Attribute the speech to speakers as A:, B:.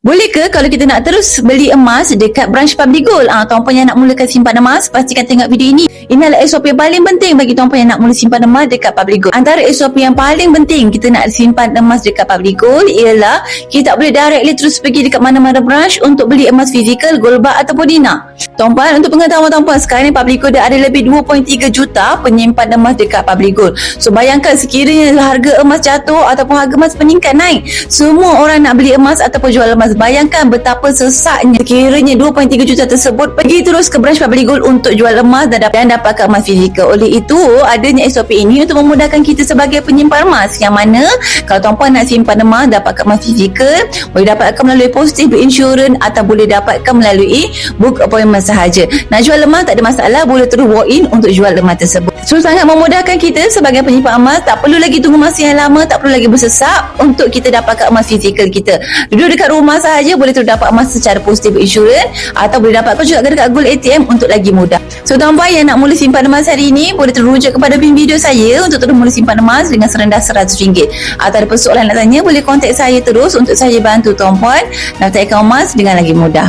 A: Boleh ke kalau kita nak terus beli emas dekat branch Public Gold? Tuan-puan yang nak mulakan simpanan emas, pastikan tengok video ini. Ini adalah SOP yang paling penting bagi tuan-puan yang nak mula simpan emas dekat Public Gold. Antara SOP yang paling penting kita nak simpan emas dekat Public Gold ialah kita tak boleh directly terus pergi dekat mana-mana branch untuk beli emas fizikal, gold bar ataupun dinar. Tuan-puan, untuk pengetahuan tuan-puan, sekarang ni Public Gold dah ada lebih 2.3 juta penyimpan emas dekat Public Gold. So bayangkan sekiranya harga emas jatuh ataupun harga emas meningkat naik, semua orang nak beli emas ataupun jual emas. Bayangkan betapa sesaknya sekiranya 2.3 juta tersebut pergi terus ke branch Public Gold untuk jual emas dan dapatkan emas fizikal. Oleh itu, adanya SOP ini untuk memudahkan kita sebagai penyimpan emas, yang mana kalau tuan-puan nak simpan emas, dapatkan emas fizikal, boleh dapatkan melalui positive insurance atau boleh dapatkan melalui book appointment sahaja. Nak jual emas tak ada masalah, boleh terus walk in untuk jual emas tersebut. So sangat memudahkan kita sebagai penyimpan emas, tak perlu lagi tunggu masa yang lama, tak perlu lagi bersesak untuk kita dapatkan emas fizikal kita. Duduk dekat rumah sahaja boleh terus dapat emas secara positif insurance, atau boleh dapatkan juga dekat Gold ATM untuk lagi mudah. So tuan-puan yang nak mula simpan emas hari ini, boleh terujuk kepada video saya untuk terus mula simpan emas dengan serendah RM100. Atau ada persoalan nak tanya, boleh kontak saya terus untuk saya bantu tuan-puan dapatkan emas dengan lagi mudah.